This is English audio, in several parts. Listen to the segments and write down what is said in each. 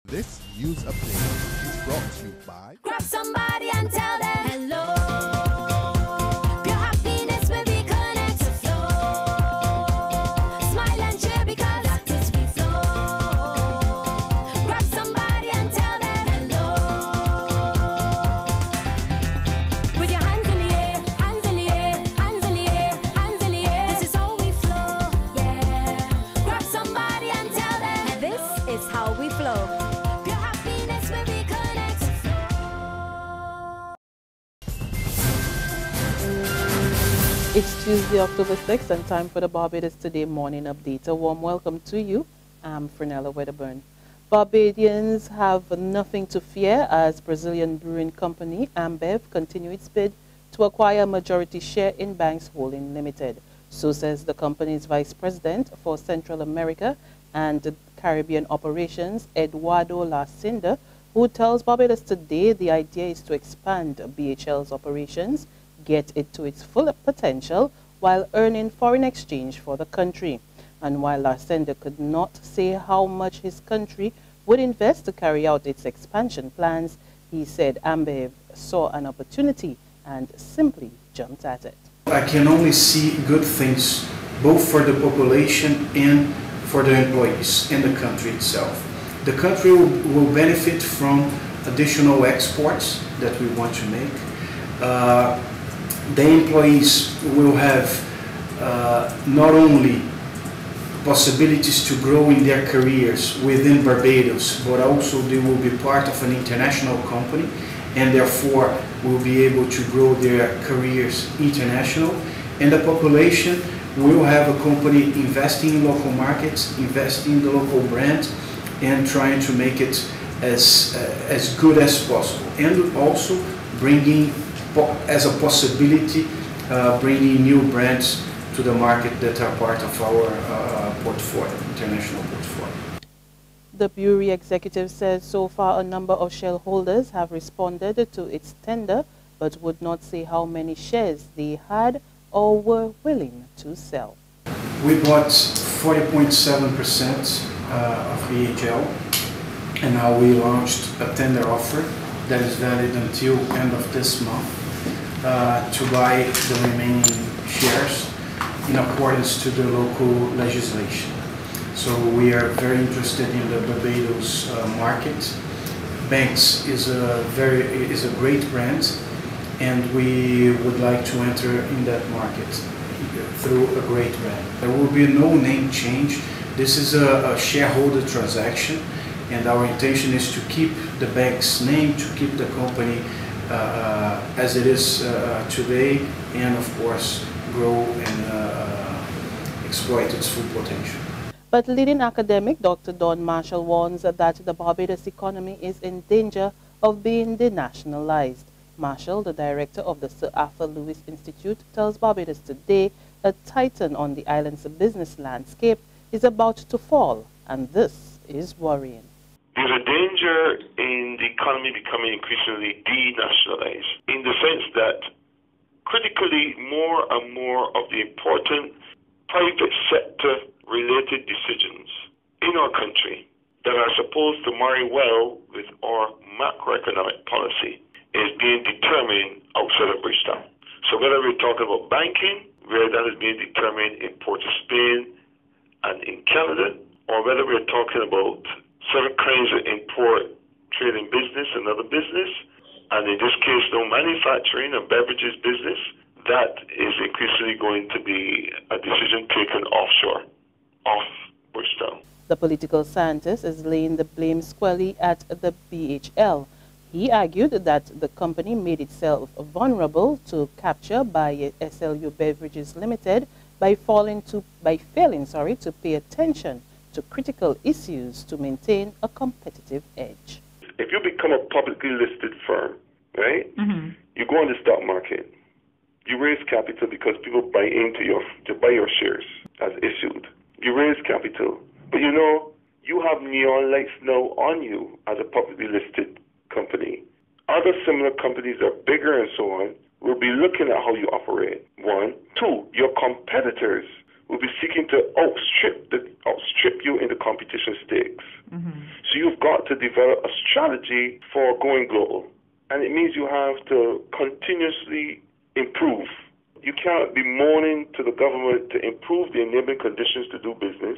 This news update is brought to you by Grab somebody and tell them hello. Pure happiness will be connect to flow. Smile and cheer because that is we flow. Grab somebody and tell them hello. With your hands in the air, hands in the air, hands in the air, hands in the air. This is how we flow, yeah. Grab somebody and tell them this is how we flow. Pure happiness will be connect to flow. It's Tuesday, October 6th, and time for the Barbados Today morning update. A warm welcome to you. I'm Fernella Wedderburn. Barbadians have nothing to fear as Brazilian brewing company Ambev continue its bid to acquire a majority share in Banks Holding Limited. So says the company's vice president for Central America and Caribbean operations, Eduardo Lacinda, who tells Barbados Today the idea is to expand BHL's operations, get it to its full potential while earning foreign exchange for the country. And while Lacinda could not say how much his country would invest to carry out its expansion plans, he said Ambev saw an opportunity and simply jumped at it. I can only see good things both for the population and for the employees and the country itself. The country will benefit from additional exports that we want to make. The employees will have not only possibilities to grow in their careers within Barbados, but also they will be part of an international company and therefore will be able to grow their careers international. And the population will have a company investing in local markets, investing in the local brand, and trying to make it as good as possible. And also bringing, as a possibility, bringing new brands to the market that are part of our portfolio, international portfolio. The brewery executive says so far a number of shareholders have responded to its tender, but would not say how many shares they had or were willing to sell. We bought 40.7% of BHL, and now we launched a tender offer that is valid until end of this month to buy the remaining shares in accordance to the local legislation. So we are very interested in the Barbados market. Banks is a great brand, and we would like to enter in that market through a great brand. There will be no name change. This is a shareholder transaction, and our intention is to keep the bank's name, to keep the company as it is today, and of course grow and exploit its full potential. But leading academic Dr. Don Marshall warns that the Barbados economy is in danger of being denationalized. Marshall, the director of the Sir Arthur Lewis Institute, tells Barbados Today a titan on the island's business landscape is about to fall, and this is worrying. There's a danger in the economy becoming increasingly denationalized, in the sense that critically more and more of the important private sector related decisions in our country that are supposed to marry well with our macroeconomic policy is being determined outside of Bridgetown. So whether we're talking about banking, where that is being determined in Port of Spain and in Canada, or whether we're talking about certain kinds of import, trading business and other business, and in this case, no manufacturing and beverages business, that is increasingly going to be a decision taken offshore, off Bridgetown. The political scientist is laying the blame squarely at the BHL. He argued that the company made itself vulnerable to capture by SLU Beverages Limited by failing to pay attention to critical issues to maintain a competitive edge. If you become a publicly listed firm, right, you go on the stock market, you raise capital because people buy into to buy your shares as issued. You raise capital, but you know, you have neon lights now on you as a publicly listed company. Other similar companies that are bigger and so on will be looking at how you operate. One. Two, your competitors will be seeking to outstrip you in the competition stakes. So you've got to develop a strategy for going global. And it means you have to continuously improve. You can't be moaning to the government to improve the enabling conditions to do business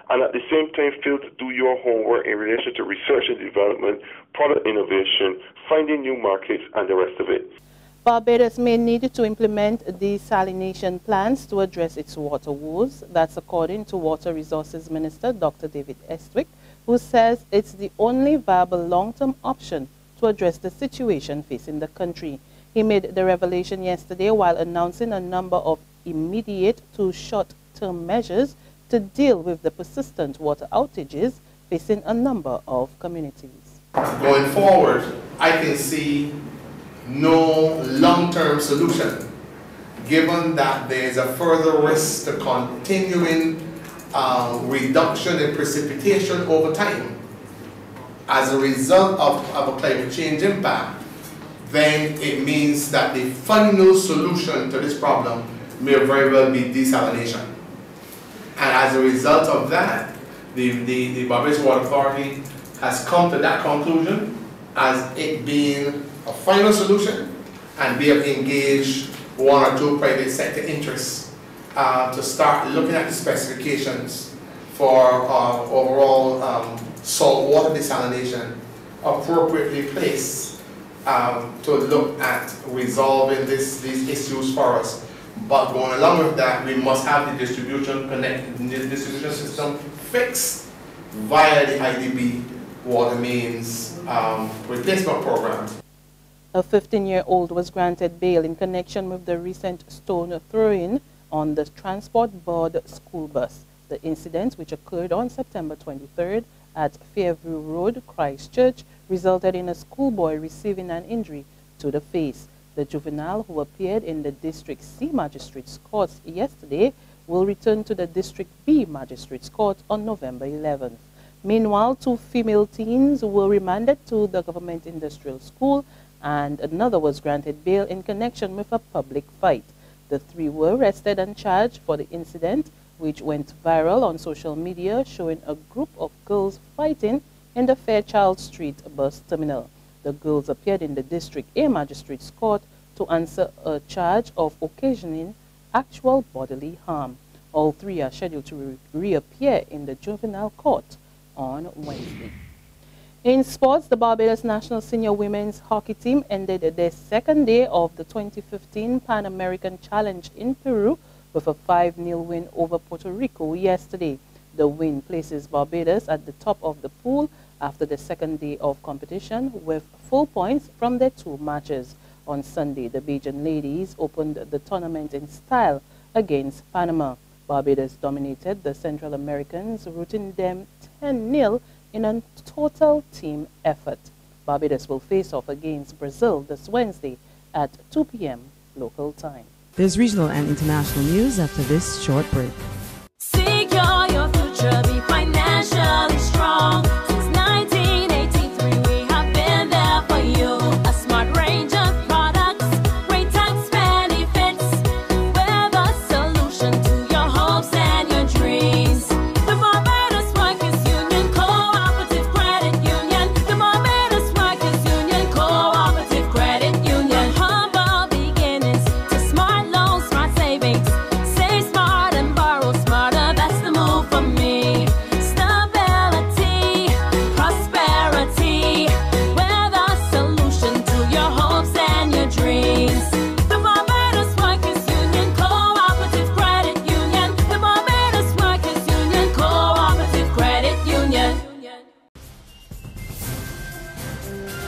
and at the same time fail to do your homework in relation to research and development, product innovation, finding new markets, and the rest of it. Barbados may need to implement desalination plans to address its water woes. That's according to Water Resources Minister Dr. David Estwick, who says it's the only viable long-term option to address the situation facing the country. He made the revelation yesterday while announcing a number of immediate to short-term measures to deal with the persistent water outages facing a number of communities. Going forward, I can see no long-term solution, given that there is a further risk to continuing reduction in precipitation over time as a result of a climate change impact. Then it means that the final solution to this problem may very well be desalination. And as a result of that, the Barbados Water Authority has come to that conclusion as it being a final solution, and they have engaged one or two private sector interests to start looking at the specifications for overall saltwater desalination appropriately placed to look at resolving these issues for us. But going along with that, we must have the distribution system fixed via the IDB water mains replacement program. A 15-year-old was granted bail in connection with the recent stone throwing on the Transport Board school bus. The incident, which occurred on September 23rd at Fairview Road, Christchurch, resulted in a schoolboy receiving an injury to the face. The juvenile, who appeared in the District C Magistrates Court yesterday, will return to the District B Magistrates Court on November 11th. Meanwhile, 2 female teens were remanded to the Government Industrial School and another was granted bail in connection with a public fight. The 3 were arrested and charged for the incident, which went viral on social media, showing a group of girls fighting in the Fairchild Street bus terminal. The girls appeared in the District A Magistrates Court to answer a charge of occasioning actual bodily harm. All 3 are scheduled to reappear in the juvenile court on Wednesday. In sports, the Barbados national senior women's hockey team ended their second day of the 2015 Pan American Challenge in Peru with a 5-0 win over Puerto Rico yesterday. The win places Barbados at the top of the pool after the second day of competition with full points from their 2 matches. On Sunday, the Bajan ladies opened the tournament in style against Panama. Barbados dominated the Central Americans, routing them 10-0 in a total team effort. Barbados will face off against Brazil this Wednesday at 2 p.m. local time. There's regional and international news after this short break. Secure your future, be financially strong. Since 1983, we have been there for you. A smart range of products, great tax benefits. We're the solution to your hopes and your dreams. The Barbados Workers Union Cooperative Credit Union. The Barbados Workers Union Cooperative Credit Union. Humble beginnings to smart loans, smart savings. Save smart and borrow smarter. That's the move for me. Stability, prosperity. We're the solution to your hopes and your dreams. The Barbados Workers Union Cooperative Credit Union. The Barbados Workers Union Cooperative Credit Union.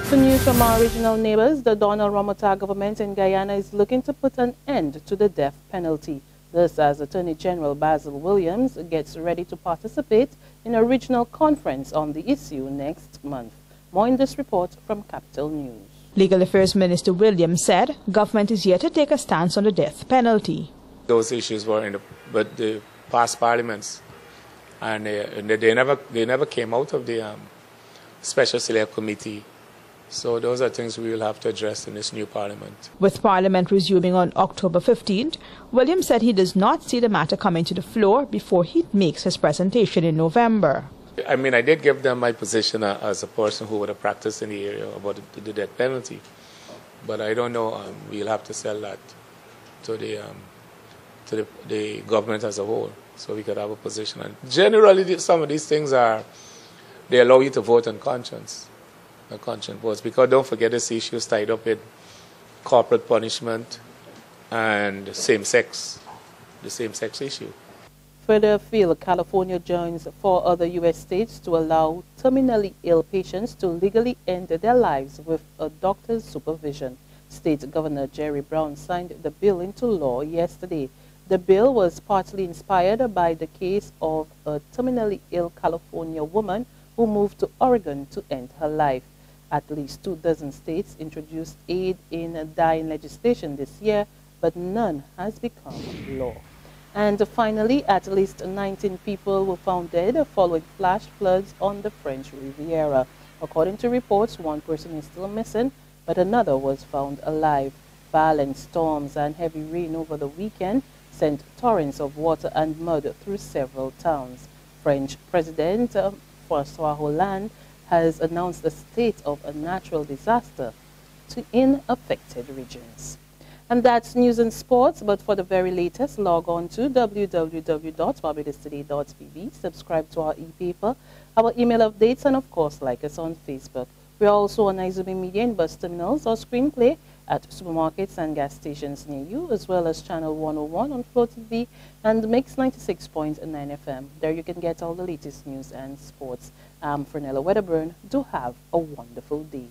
To news from our regional neighbors, the Donald Ramota government in Guyana is looking to put an end to the death penalty. This as Attorney General Basil Williams gets ready to participate in a regional conference on the issue next month. More in this report from Capital News. Legal Affairs Minister Williams said government is yet to take a stance on the death penalty. Those issues were in the past parliaments, and they never came out of the Special Select Committee So those are things we will have to address in this new parliament. With Parliament resuming on October 15th, Williams said he does not see the matter coming to the floor before he makes his presentation in November. I mean, I did give them my position as a person who would have practiced in the area about the death penalty. But I don't know, we'll have to sell that to the government as a whole, so we could have a position. And generally, some of these things they allow you to vote on conscience. On conscience votes, because don't forget this issue is tied up with corporate punishment and the same-sex issue. Further afield, California joins 4 other U.S. states to allow terminally ill patients to legally end their lives with a doctor's supervision. State Governor Jerry Brown signed the bill into law yesterday. The bill was partly inspired by the case of a terminally ill California woman who moved to Oregon to end her life. At least 24 states introduced aid in dying legislation this year, but none has become law. And finally, at least 19 people were found dead following flash floods on the French Riviera. According to reports, 1 person is still missing, but another was found alive. Violent storms and heavy rain over the weekend sent torrents of water and mud through several towns. French President François Hollande has announced a state of a natural disaster in affected regions. And that's news and sports, but for the very latest, log on to www.barbadostoday.tv, subscribe to our e-paper, our email updates, and of course, like us on Facebook. We're also on Izumi Media in bus terminals or screenplay at supermarkets and gas stations near you, as well as Channel 101 on Flow TV and Mix 96.9 FM. There you can get all the latest news and sports. I'm Fernella Wedderburn. Do have a wonderful day.